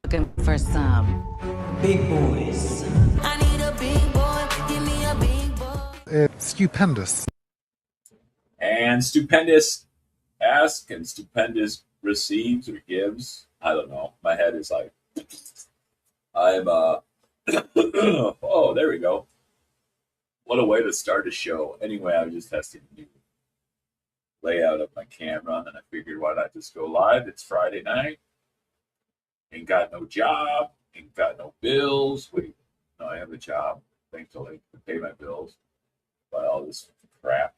Looking for some big boys. I need a big boy. Give me a big boy. It's stupendous. And stupendous asks and stupendous receives or gives. I don't know. My head is like, I'm, oh, there we go. What a way to start a show. Anyway, I was just testing the new layout of my camera, and I figured why not just go live? It's Friday night. Ain't got no job. Ain't got no bills. Wait, no, I have a job. Thankfully, to pay my bills. Buy all this crap.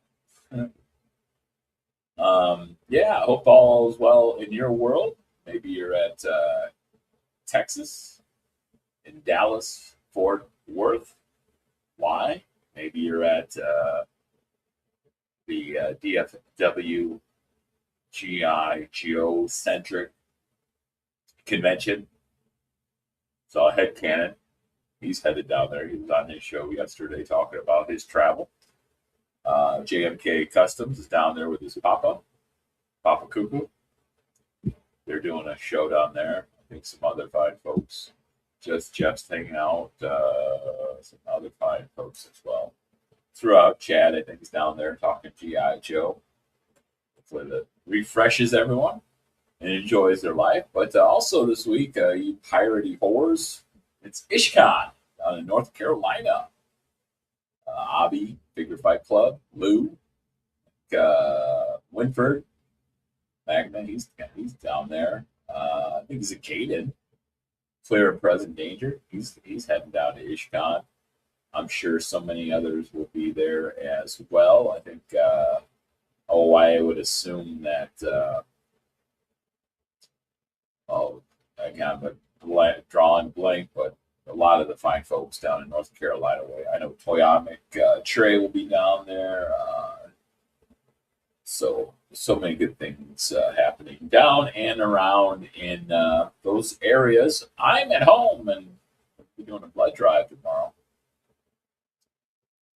Yeah, I hope all is well in your world. Maybe you're at Texas, in Dallas, Fort Worth. Why? Maybe you're at the DFW GI Geocentric Convention. Saw Headcanon. He's headed down there. He was on his show yesterday talking about his travel. JMK Customs is down there with his Papa Cuckoo. They're doing a show down there. I think some other fine folks. Just Jeff's hanging out. Some other fine folks as well. Throughout, Chad, I think, is down there talking GI Joe. Hopefully that refreshes everyone and enjoys their life. But also this week, you piratey whores, it's IshCon down in North Carolina. Abby, Figure Fight Club, Lou, Winford, Magna, he's down there. I think he's a Caden. Clear and Present Danger, he's heading down to IshCon. I'm sure so many others will be there as well. I think I would assume that I kind of drawing blank, but a lot of the fine folks down in North Carolina way. I know Toyamic Trey will be down there. So many good things happening down and around in those areas. I'm at home and we're doing a blood drive tomorrow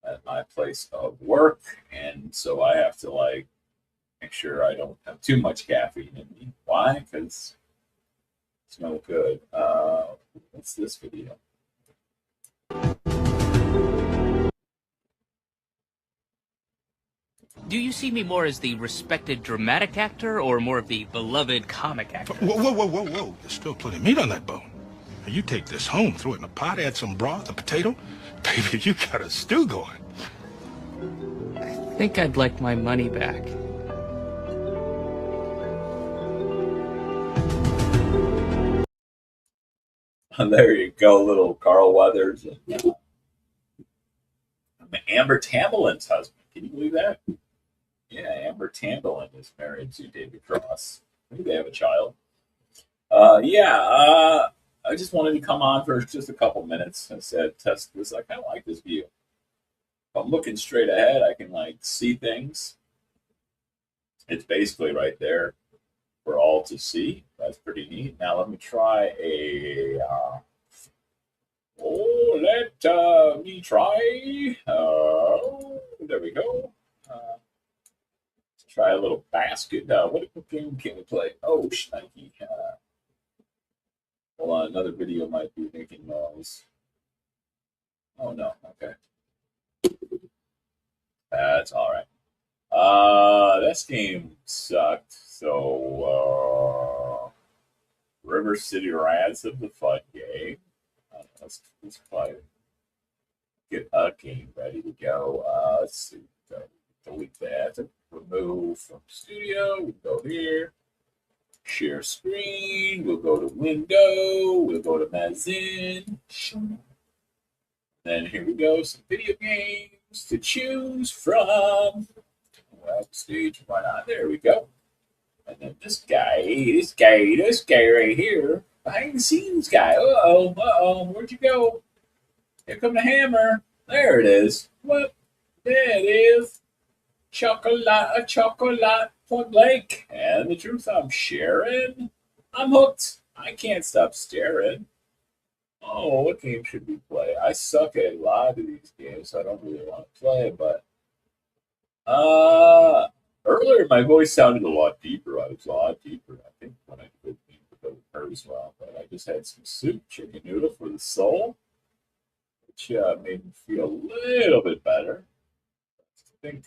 at my place of work, and so I have to make sure I don't have too much caffeine in me. Why? Because it's no good. What's this video? Do you see me more as the respected dramatic actor or more of the beloved comic actor? Whoa. There's still plenty of meat on that bone. Now you take this home, throw it in a pot, add some broth, a potato. Baby, you got a stew going. I think I'd like my money back. There you go, little Carl Weathers. Amber Tambulin's husband. Can you believe that? Yeah, Amber Tamblyn is married to David Cross. I think they have a child. I just wanted to come on for just a couple minutes. I said, test this. I kind of like this view. If I'm looking straight ahead, I can see things. It's basically right there for all to see. That's pretty neat. Now let me try let me try. There we go. Let's try a little basket. What game can we play? Oh, shnikey. Hold on, another video might be making noise. Oh no, okay. That's all right. This game sucked. So, River City Ransom, the fun game. Let's play. Get a game ready to go. Let's see. Delete that. Remove from studio. We go here. Share screen. We'll go to window. We'll go to Mazin. Then here we go. Some video games to choose from. Well, stage, why not? There we go. And then this guy right here. Behind the scenes guy. Where'd you go? Here come the hammer. There it is. What? There it is. Chocolate, Point Blank. And the truth, I'm sharing. I'm hooked. I can't stop staring. Oh, what game should we play? I suck at a lot of these games, so I don't really want to play, but earlier my voice sounded a lot deeper. I was a lot deeper, I think, when I did her as well, but I just had some soup, chicken noodle for the soul, which made me feel a little bit better. I think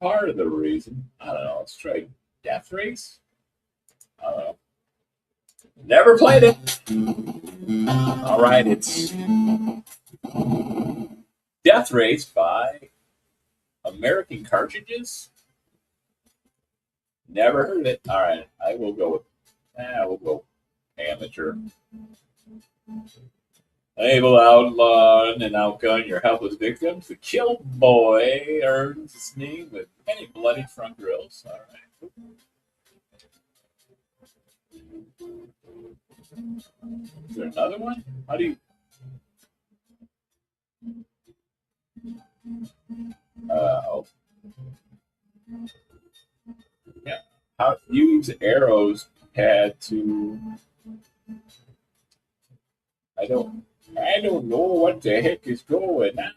part of the reason, I don't know, let's try Death Race. I don't know. Never played it. All right, it's Death Race by American Cartridges. Never heard of it. All right, I will go with. We'll go amateur. Able to outlaw and outgun your helpless victims. The kill boy earns his name with many bloody front grills. All right. Is there another one? How do you? Oh. Yeah. How use arrows had to? I don't know what the heck is going on.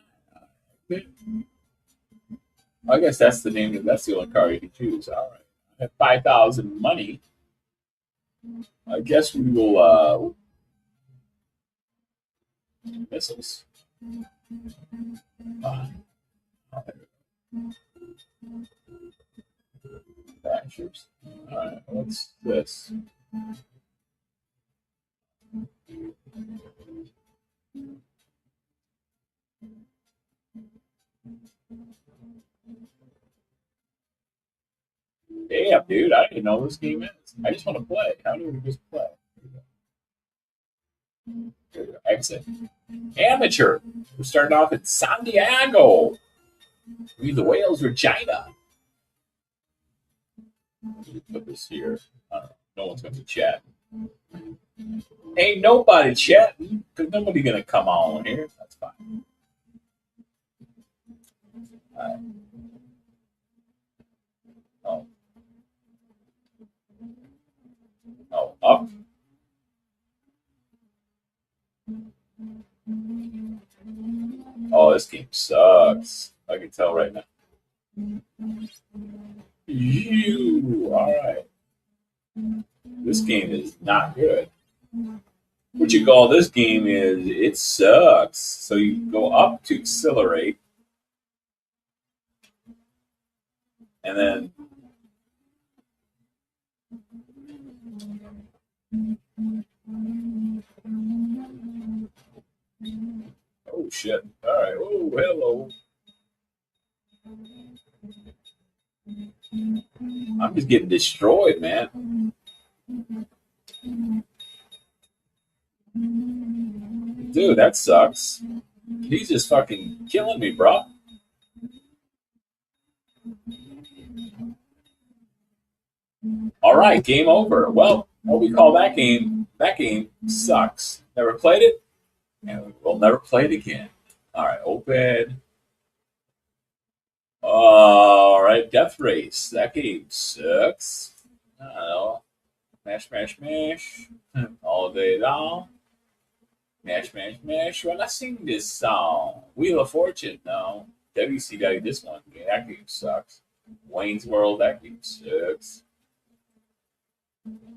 I guess that's the name. That's the only car you can choose. All right. I have 5,000 money. I guess we will. Missiles. Bashers. All right. What's this? Damn, dude, I didn't know this game is. I just want to play. How do we just play? Exit. Amateur. We're starting off in San Diego. Read the whale's Regina. Put this here. No one's going to chat. Ain't nobody chatting because nobody going to come on here. That's fine. All right. Oh. Oh, up. Oh, this game sucks. I can tell right now. All right. This game is not good. What you call this game is it sucks. So you go up to accelerate, and then oh shit! All right. Oh hello. I'm just getting destroyed, man. Dude, that sucks. He's just fucking killing me, bro. All right, game over. Well, what we call that game sucks. Never played it, and we'll never play it again. All right, open. All right, Death Race. That game sucks. I don't know. Mash, mash, mash. All day long. Mash, mash, mash. When I sing this song, Wheel of Fortune, no. WCW, this one. That game sucks. Wayne's World, that game sucks.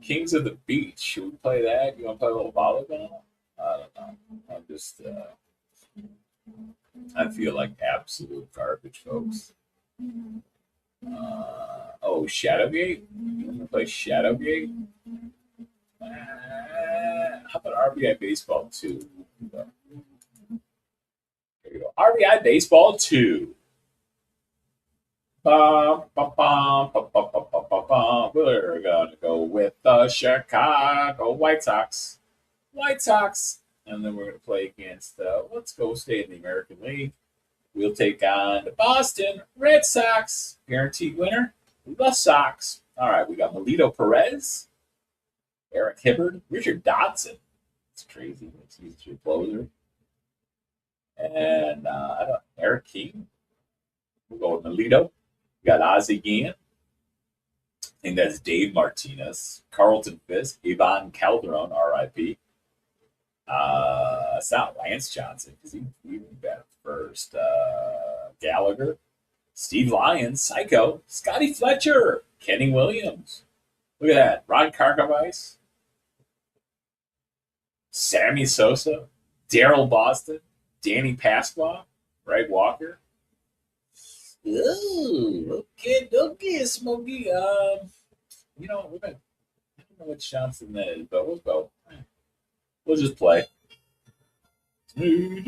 Kings of the Beach. Should we play that? You want to play a little volleyball? I don't know. I'm just, I feel like absolute garbage, folks. Oh, Shadowgate? You want to play Shadowgate? How about RBI Baseball 2? There you go. RBI Baseball 2. Bum, bum, bum, bum, bum, bum, bum, bum, bum. We're going to go with the Chicago White Sox. White Sox. And then we're going to play against, let's go stay in the American League. We'll take on the Boston Red Sox. Guaranteed winner, the Sox. All right, we got Melito Perez, Eric Hibbard, Richard Dodson. It's crazy. He's your closer. And Eric King. We'll go with Melito. We got Ozzie Guillen. I think that's Dave Martinez. Carlton Fisk. Ivan Calderon, R.I.P. It's not Lance Johnson because he went back first. Gallagher. Steve Lyons. Psycho. Scotty Fletcher. Kenny Williams. Look at that. Ron Carcavice. Sammy Sosa, Daryl Boston, Danny Pasqua, Greg Walker. Ooh, okay, Smokey. We're gonna. I don't know which Johnson that is, but we'll go. We'll just play. We'll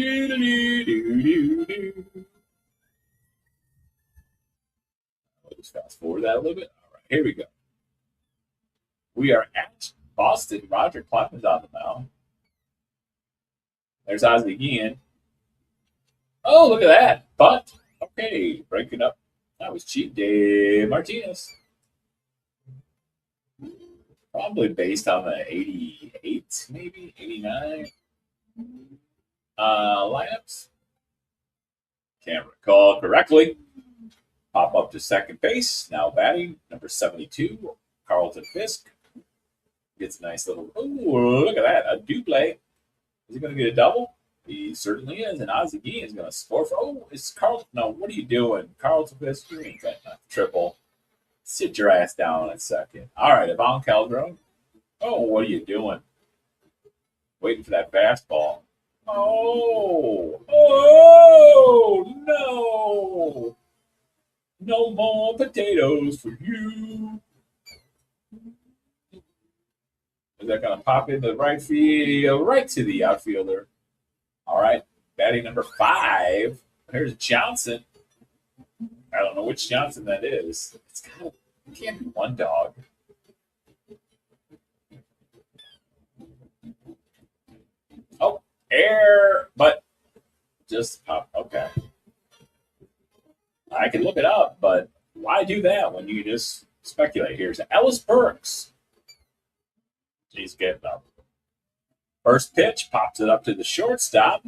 just fast forward that a little bit. All right, here we go. We are at Boston. Roger Clemens on the mound. There's Ozzie Guillen. Oh, look at that. Bunt. Okay, breaking up. That was cheap. Dave Martinez. Probably based on the 88, maybe 89 lineups. Can't recall correctly. Pop up to second base. Now batting, number 72, Carlton Fisk. Gets a nice little, ooh, look at that. A double. Is he going to get a double? He certainly is. And Ozzie Guillen is going to score for, it's Carlton. No, what are you doing? Carlton Fisk, you ain't got a triple. Sit your ass down in a second. All right, Ivan Calderon. Oh, what are you doing? Waiting for that fastball. Oh, no. No more potatoes for you. Is that going to pop into the right field? Right to the outfielder. All right, batting number 5. Here's Johnson. I don't know which Johnson that is. It can't be one dog. Oh, air, but just pop. Okay. I can look it up, but why do that when you just speculate? Here's Ellis Burks. He's getting up. First pitch, pops it up to the shortstop.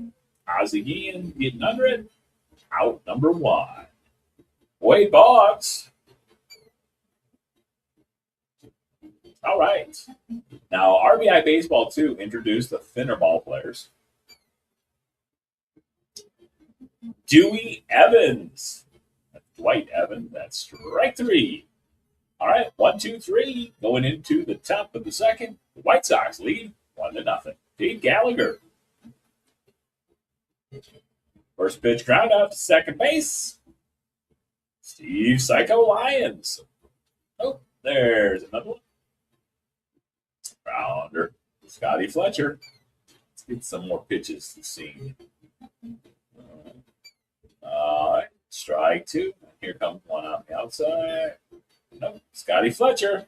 Ozzie Guillen getting under it. Out number 1. Wade Boggs. All right. Now, RBI Baseball 2 introduced the thinner ball players. Dewey Evans. Dwight Evans. That's strike 3. All right. 1, 2, 3. Going into the top of the second. The White Sox lead 1-0. Dave Gallagher. First pitch ground out to second base. Steve Psycho Lyons. Oh, there's another one. Rounder. Scotty Fletcher. Let's get some more pitches to see. All right. Strike 2. Here comes one on the outside. Nope. Scotty Fletcher.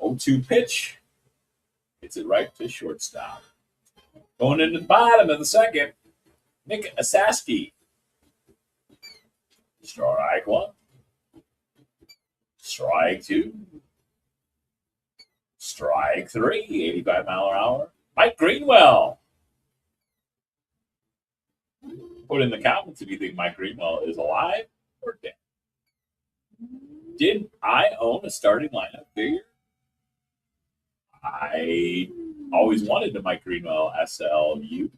0-2 pitch. Hits it right to shortstop. Going into the bottom of the second. Nick Asaski. Strike 1. Strike 2. Strike 3. 85 mile an hour. Mike Greenwell. Put in the comments if you think Mike Greenwell is alive or dead. Did I own a starting lineup figure? I always wanted the Mike Greenwell SLU.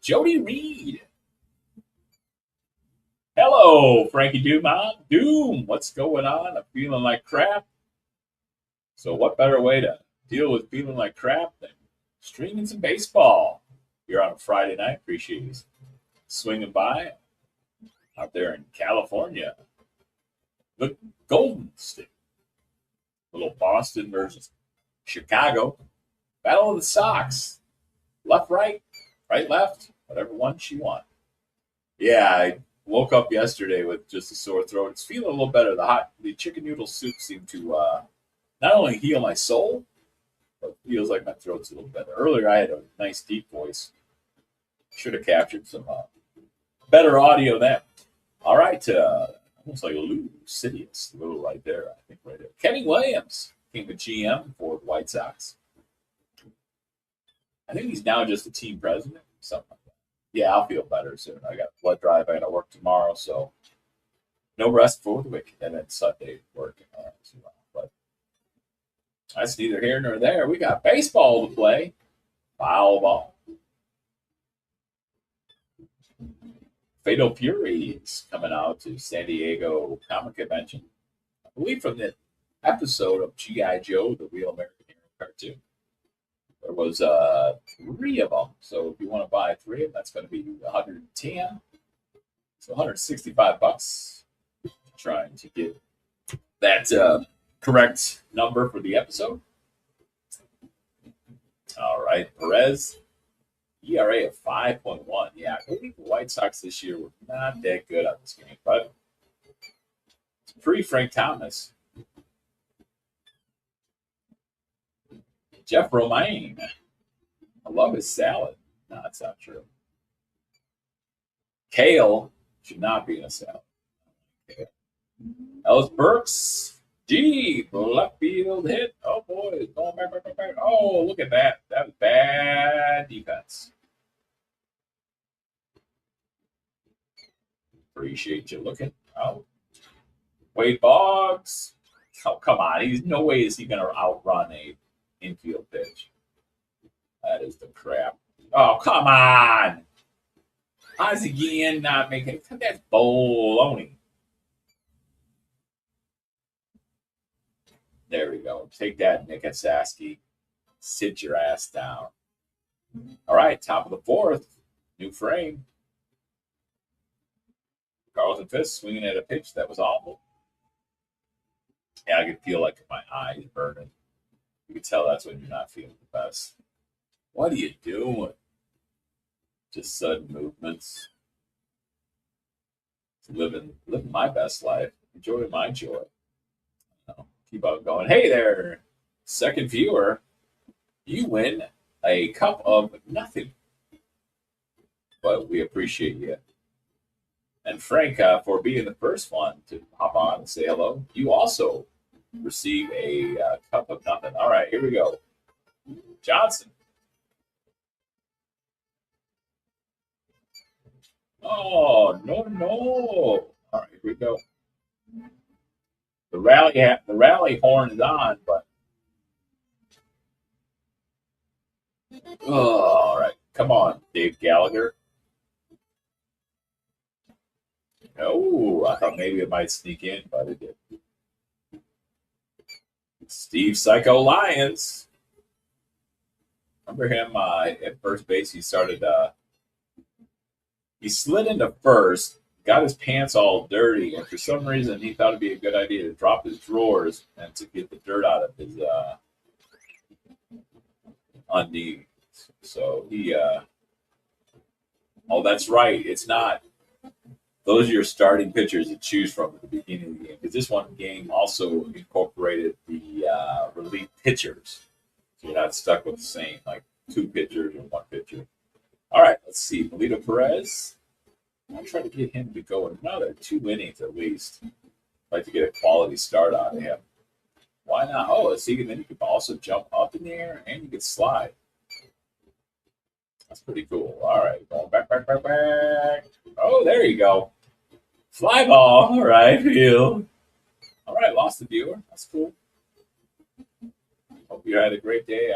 Jody Reed. Hello, Frankie Dumont. Doom, what's going on? I'm feeling like crap. So what better way to deal with feeling like crap than streaming some baseball? You're on a Friday night. Appreciate you swinging by out there in California. The Golden State. Little Boston versus Chicago. Battle of the Sox. Left, right, right, left. Whatever one she won. Yeah, I woke up yesterday with just a sore throat. It's feeling a little better. The chicken noodle soup seemed to not only heal my soul, but feels like my throat's a little better. Earlier, I had a nice deep voice. Should have captured some better audio then. All right, almost like a Lou Sidious, a little right there, I think right there. Kenny Williams became the GM for the White Sox. I think he's now just a team president, something like that. Yeah, I'll feel better soon. I got a blood drive. I got to work tomorrow, so no rest for the wicked. And then Sunday working as well. But that's neither here nor there. We got baseball to play. Foul ball. Fatal Fury is coming out to San Diego Comic Convention. I believe from the episode of G.I. Joe, the Real American Hero cartoon. There was 3 of them. So if you want to buy 3 of them, that's going to be 110. So 165 bucks. Trying to get that correct number for the episode. All right, Perez, ERA of 5.1. Yeah, I believe the White Sox this year were not that good on this game, but it's pre-Frank Thomas. Jeff Romaine. I love his salad. No, that's not true. Kale should not be in a salad. Kale. Ellis Burks. Deep left field hit. Oh, boy. It's going back. Oh, look at that. That was bad defense. Appreciate you looking. Oh. Wade Boggs. Oh, come on. He's no way is he going to outrun a infield pitch. That is the crap. Oh, come on. How's again not making it? That's baloney. There we go. Take that, Nick Asaski. Sit your ass down. All right, top of the 4th. New frame. Carlton Fisk swinging at a pitch that was awful. Yeah, I could feel like my eyes burning. You can tell that's when you're not feeling the best. What are you doing? Just sudden movements. Living my best life. Enjoy my joy. Keep on going. Hey there, second viewer. You win a cup of nothing. But we appreciate you. And Frank, for being the first one to hop on and say hello, you also receive a cup of nothing. All right, here we go. Johnson. Oh, no. All right, here we go. The rally horn is on, but all right, come on, Dave Gallagher. No, I thought maybe it might sneak in, but it didn't. Steve Psycho Lyons. Remember him at first base? He started. He slid into first. Got his pants all dirty, and for some reason he thought it'd be a good idea to drop his drawers and to get the dirt out of his undies. So he, oh, that's right. It's not. Those are your starting pitchers to choose from at the beginning of the game, because this one game also incorporated the relief pitchers, so you're not stuck with the same like 2 pitchers or 1 pitcher. All right, let's see. Melito Perez. I'll try to get him to go another 2 innings at least. I'd like to get a quality start out of him. Why not? Oh, see, then you can also jump up in the air and you can slide. That's pretty cool. All right, going back. Oh, there you go. Fly ball. All right, field. All right, lost the viewer. That's cool. Hope you had a great day.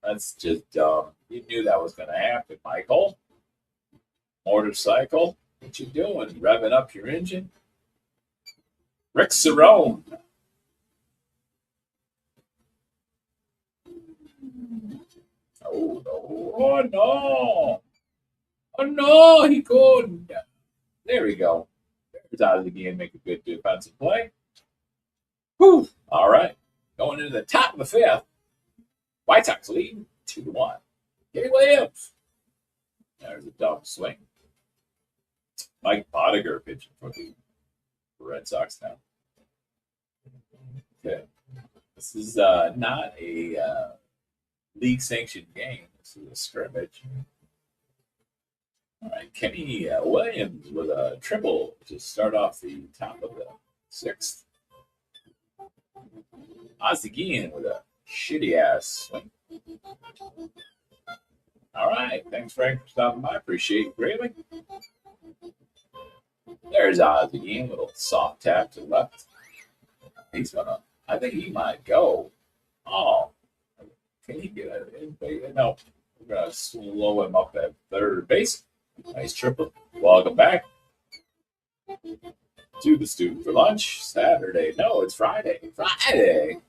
That's just dumb. You knew that was going to happen, Michael. Motorcycle. What you doing? Revving up your engine? Rick Cerrone. Oh, no. Oh, no. Oh, no. He couldn't. There we go. There's out of the game. Make a good defensive play. Whew. All right. Going into the top of the 5th. White Sox lead 2-1. Gary Williams. There's a dumb swing. Mike Bodiger pitching for the Red Sox now. Okay. This is not a league-sanctioned game. This is a scrimmage. All right, Kenny Williams with a triple to start off the top of the 6th. Ozzie with a shitty-ass swing. All right, thanks, Frank, for stopping by. Appreciate it greatly. There's Ozzie with a soft tap to the left. He's gonna. I think he might go. Oh, can he get it? No, we're gonna slow him up at third base. Nice triple. Welcome back to the Student for Lunch Saturday. No, it's Friday. Friday.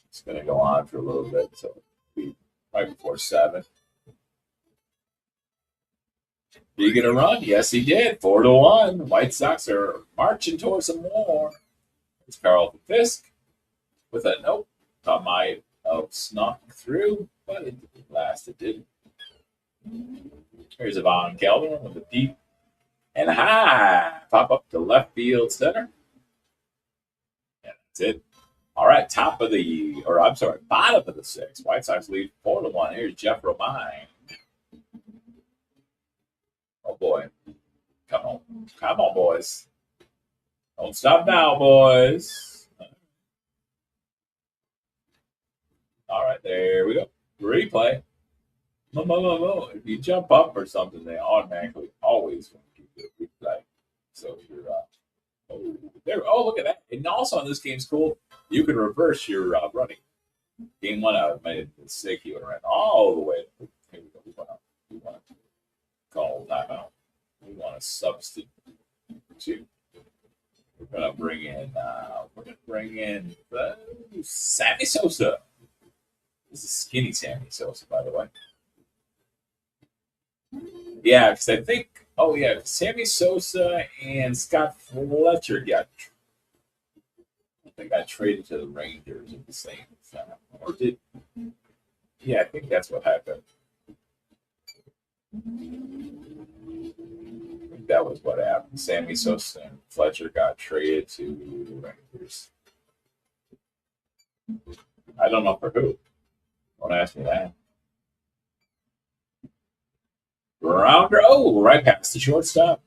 It's gonna go on for a little bit, so it'll be right before 7. Did he get a run? Yes, he did. 4-1. White Sox are marching towards some more. It's Carlton Fisk with a nope. Thought might have snuck through, but it didn't last. It didn't. Here's Ivan Calderon with a deep and high pop up to left field center. And that's it. All right, bottom of the 6th. White Sox lead 4-1. Here's Jeff Romine. Oh boy. Come on, boys. Don't stop now, boys. All right, there we go. Replay. If you jump up or something, they automatically always want to give you a replay. So if you're look at that. And also on this game's cool, you can reverse your running. Game 1, I made a mistake. He would have ran all the way. Here we go. We want to call timeout. We want to substitute. We're gonna bring in Sammy Sosa. This is skinny Sammy Sosa, by the way. Yeah, because I think, Sammy Sosa and Scott Fletcher got traded to the Rangers at the same time. I think that's what happened. I think that was what happened. Sammy Sosa and Fletcher got traded to the Rangers. I don't know for who. Don't ask me that. Rounder, right past the shortstop.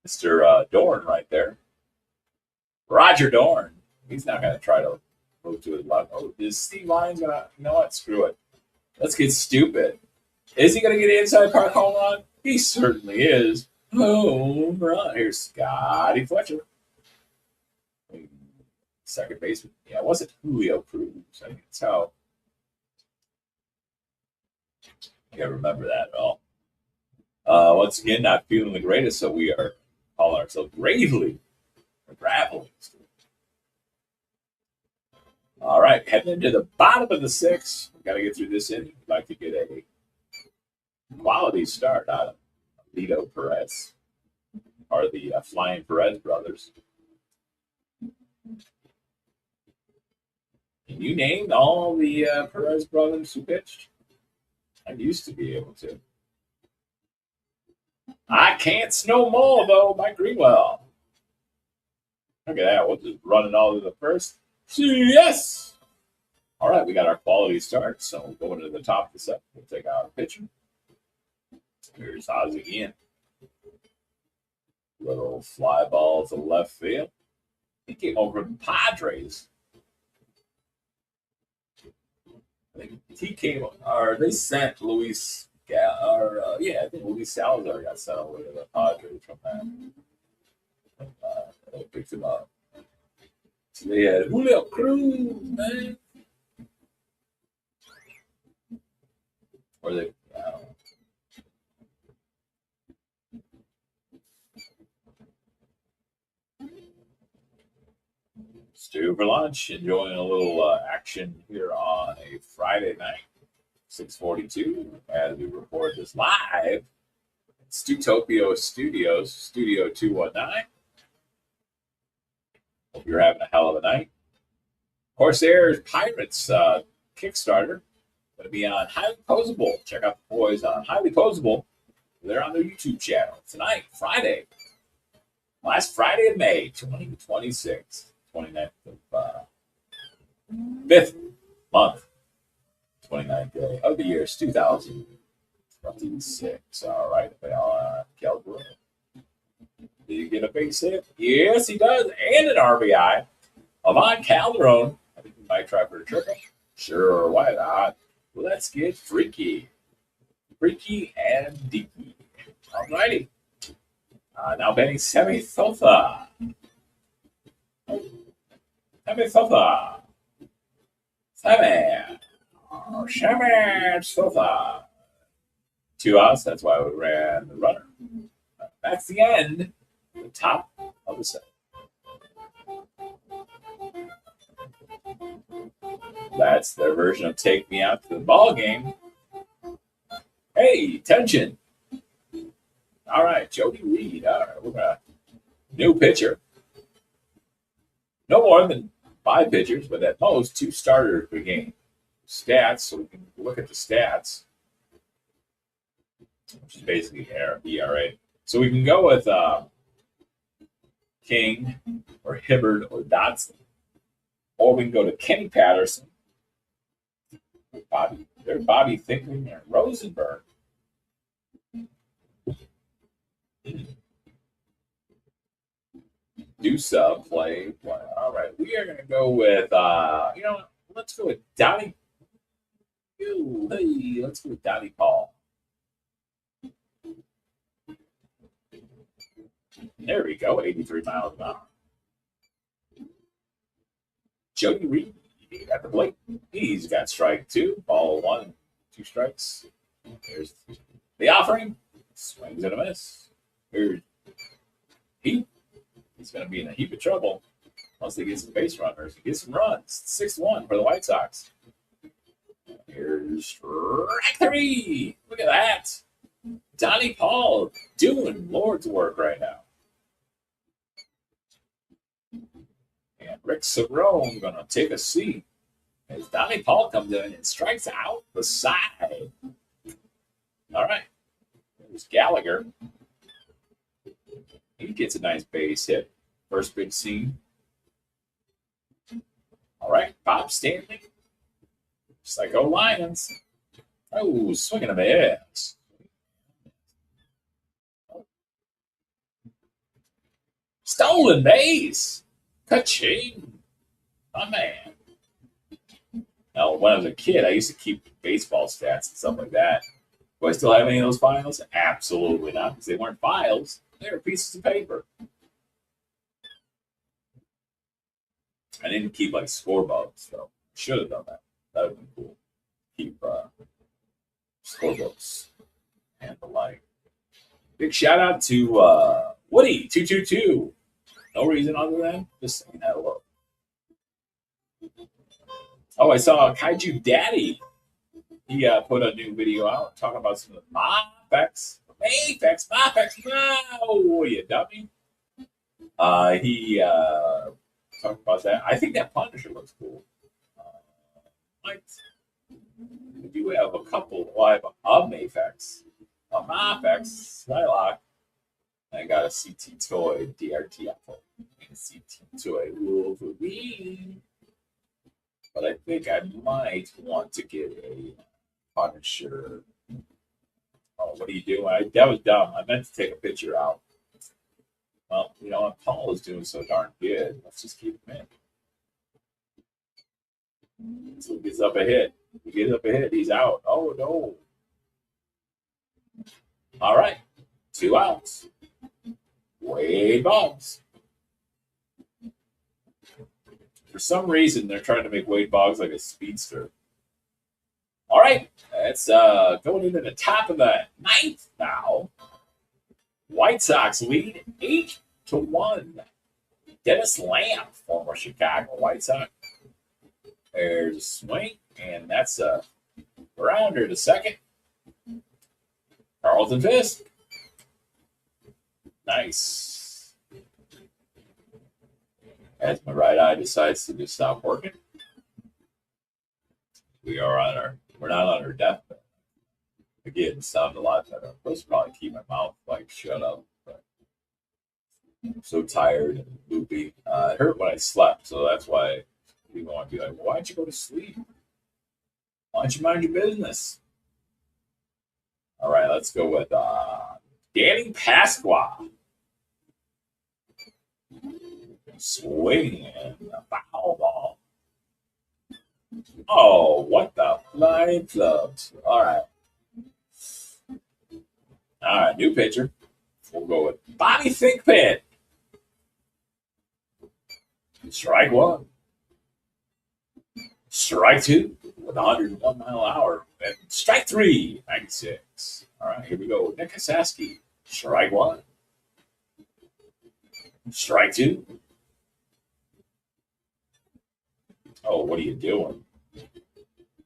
Mr. Dorn right there. Roger Dorn. He's not going to try to move to his left. Is Steve Lyons going to, you know what? Screw it. Let's get stupid. Is he going to get an inside park home run? He certainly is. Home run. Here's Scotty Fletcher. Second baseman. Yeah, it wasn't Julio Cruz. I think that's how. You gotta remember that at all. Once again, not feeling the greatest, so we are calling ourselves Gravely. Or Gravelly. All right, heading into the bottom of the 6th. We got to get through this inning. We'd like to get a quality start out of Lito Perez, or the Flying Perez brothers. Can you name all the Perez brothers who pitched? I used to be able to. I can't no more, though, Mike Greenwell. Look at that. We'll just run it all to the first. Yes! All right, we got our quality start. So going to the top of the 7th, we'll take out a pitcher. Here's Ozzie again. Little fly ball to left field. He came over from Padres. I think he came, or they sent Luis, I think Luis Salazar got sent over to the Padres from that. They picked him up. So they had Julio Cruz, man. Or they, I don't know. Stew for lunch, enjoying a little action here on a Friday night, 6:42, as we record this live. Stutopio Studios, Studio 219. Hope you're having a hell of a night. Corsair Pirates Kickstarter going to be on Highly Posable. Check out the boys on Highly Posable. They're on their YouTube channel tonight, Friday. Last Friday of May, 2026. 29th of 5th month, 29th day of the year, 2026. All right, Calderon. Did he get a base hit? Yes, he does, and an RBI. Ivan Calderon. I think he might try for a triple. Sure, why not? Let's get freaky. Freaky and deaky. All righty. Now batting Sammy Sosa. Sammy Sosa. Sammy Sosa. 2 outs. That's why we ran the runner. That's the end. The top of the set. That's their version of Take Me Out to the Ball Game. Hey, tension. All right, Jody Reed. All right, we're gonna new pitcher. No more than 5 pitchers, but at most 2 starters per game. Stats, so we can look at the stats, which is basically ERA. So we can go with King or Hibbard or Dotson, or we can go to Kenny Patterson, Bobby Thickman, and Rosenberg. Do sub play. All right, we are going to go with let's go with Donnie. Hey, let's go with Donnie Paul. There we go, 83 miles an hour. Jody Reed at the plate. He's got strike 2, ball 1, 2 strikes. There's the offering. Swings and a miss. Here's Heat. He's going to be in a heap of trouble once they get some base runners. He gets some runs. 6-1 for the White Sox. Here's strike 3. Look at that. Donnie Paul doing Lord's work right now. And Rick Cerrone going to take a seat as Donnie Paul comes in and strikes out the side. All right. There's Gallagher. He gets a nice base hit. First big scene. All right. Bob Stanley. Psycho Lions. Oh, swinging a miss. Stolen base. Ka-ching. My man. Now, when I was a kid, I used to keep baseball stats and stuff like that. Do I still have any of those files? Absolutely not, because they weren't files. They were pieces of paper. I didn't keep like scorebooks, so I should have done that. That would have been cool. Keep scorebooks and the like. Big shout out to Woody222. No reason other than just saying hello. Oh, I saw Kaiju Daddy. He put a new video out talking about some of the Mafex. No, you dummy. He talked about that. I think that Punisher looks cool. We do have a couple. Well, I have a Mafex, a Mafex, Skylock. I got a CT Toy, DRT Apple, and a CT Toy Wolverine. But I think I might want to get a Punisher. Oh, what are you doing? That was dumb. I meant to take a picture out. Well, you know, Paul is doing so darn good. Let's just keep him in. So he gets up a hit. He's out. Oh, no. All right. 2 outs. Wade Boggs. For some reason, they're trying to make Wade Boggs like a speedster. All right. It's going into the top of the 9th now. White Sox lead 8-1. Dennis Lamb, former Chicago White Sox. There's a swing, and that's a rounder to second. Carlton Fisk. Nice. As my right eye decides to just stop working. We're not on our deathbed. Again, sound a lot better. I'm supposed to probably keep my mouth shut up, but I'm so tired and loopy. It hurt when I slept, so that's why people want to be like, well, why don't you go to sleep? Why don't you mind your business? All right, let's go with Danny Pasqua. Swing and a foul ball. Oh, what the flying clubs. All right, new pitcher. We'll go with Bobby Thickman. Strike 1. Strike two with 101 mile an hour. And strike three, 96. All right, here we go. Nick Hasaski. Strike one. Strike two. Oh, what are you doing?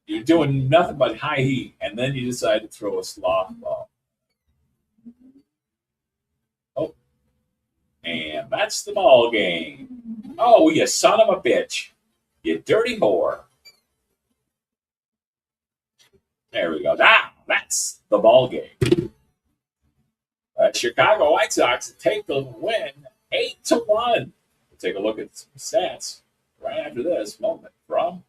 You're doing nothing but high heat, and then you decide to throw a sloth ball. Oh, and that's the ball game. Oh, you son of a bitch. You dirty whore. There we go. Now, that's the ball game. Chicago White Sox take the win 8-1. We'll take a look at some stats right after this moment from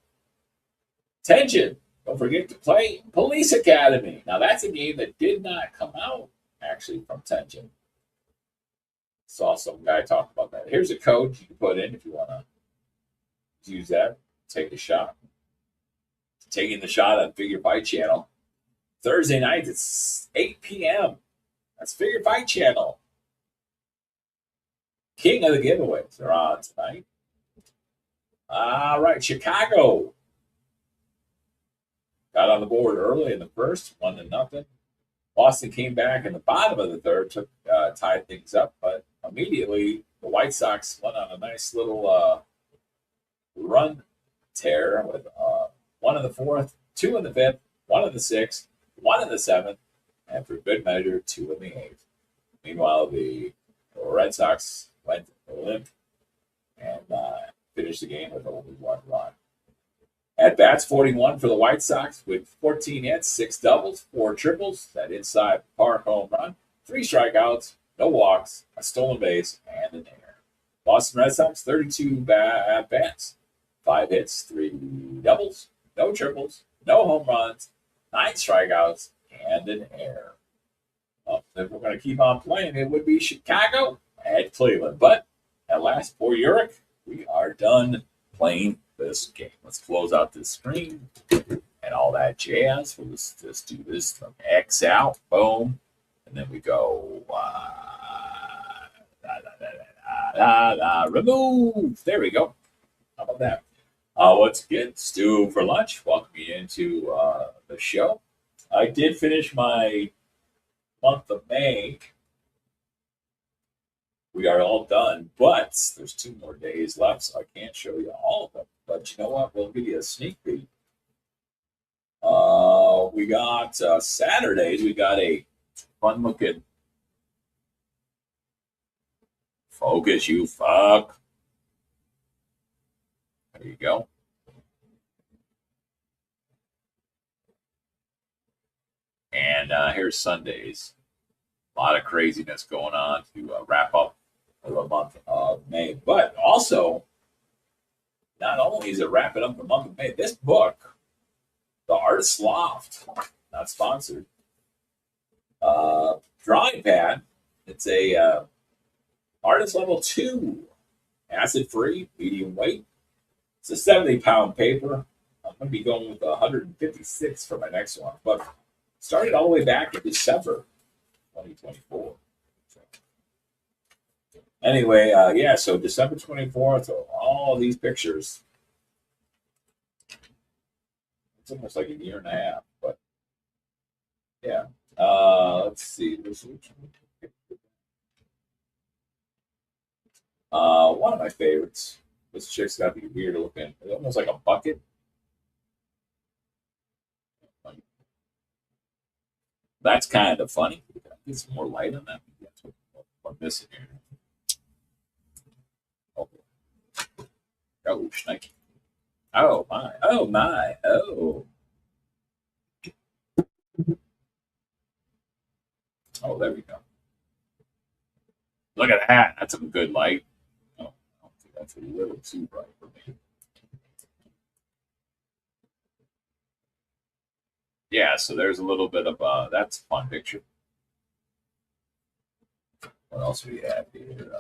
Tension. Don't forget to play Police Academy. Now, that's a game that did not come out, actually, from Tension. Saw some guy talk about that. Here's a code you can put in if you want to use that. Take a shot. Taking the shot on Figure Fight Channel. Thursday night, it's 8 p.m. That's Figure Fight Channel. King of the giveaways are on tonight. All right, Chicago got on the board early in the first, 1-0. Boston came back in the bottom of the third, tied things up, but immediately the White Sox went on a nice little run tear with 1 in the fourth, 2 in the fifth, 1 in the sixth, 1 in the seventh, and for good measure, 2 in the eighth. Meanwhile, the Red Sox went limp and finished the game with only 1 run. At bats, 41 for the White Sox with 14 hits, 6 doubles, 4 triples, that inside park home run, 3 strikeouts, no walks, a stolen base, and an error. Boston Red Sox, 32 at bats, 5 hits, 3 doubles, no triples, no home runs, 9 strikeouts, and an error. Well, if we're going to keep on playing, it would be Chicago at Cleveland. But at last, for Uric, we are done playing this game. Let's close out this screen and all that jazz. We'll just do this from X out, boom, and then we go remove. There we go. How about that? Once again, Stu for lunch. Welcome you into the show. I did finish my month of May. We are all done, but there's 2 more days left, so I can't show you all of them. But you know what? We'll give you a sneak peek. We got Saturdays. We got a fun-looking focus, you fuck. There you go. And here's Sundays. A lot of craziness going on to wrap up the month of May. But also, not only is it wrapping up the month of May, this book, The Artist's Loft, not sponsored, drawing pad. It's a artist level 2, acid-free, medium weight. It's a 70-pound paper. I'm going to be going with 156 for my next one. But started all the way back in December 2024. Anyway, yeah, so December 24th, all of these pictures. It's almost like a year and a half, but yeah. Let's see. One of my favorites. This chick's got to be weird looking. It's almost like a bucket. That's kind of funny. Get some more light on that. That's what I'm missing here. Oh, snake. Oh, my. Oh, my. Oh. Oh, there we go. Look at that. That's some good light. Oh, I don't think that's a little too bright for me. Yeah, so there's a little bit of that's a fun picture. What else do we have here?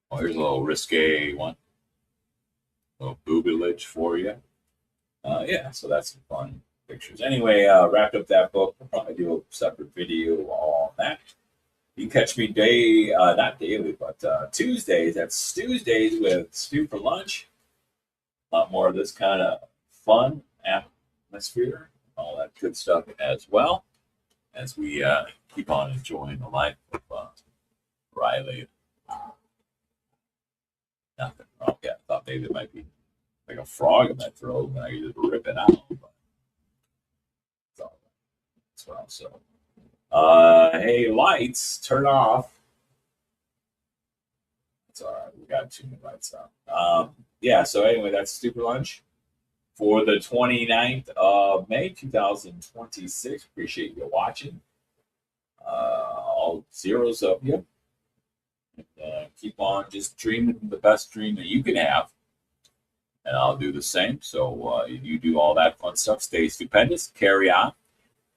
Oh, here's a little risque one. A little boobage for you. Yeah, so that's some fun pictures. Anyway, wrapped up that book. We'll probably do a separate video on that. You can catch me not daily, but Tuesdays. That's Tuesdays with Stu for lunch. A lot more of this kind of fun atmosphere, all that good stuff as well, as we keep on enjoying the life of Riley. Nothing wrong. Yeah, I thought maybe there might be like a frog in my throat and I could just rip it out. But it's all right as well. So, hey, lights, turn off. It's all right. We got 2 new lights on. Yeah, so anyway, that's Stupid Lunch for the 29th of May, 2026. Appreciate you watching. All zeros of you. And, keep on just dreaming the best dream that you can have. And I'll do the same. So you do all that fun stuff. Stay stupendous. Carry on.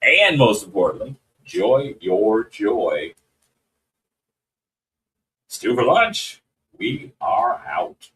And most importantly, enjoy your joy. Stupid Lunch. We are out.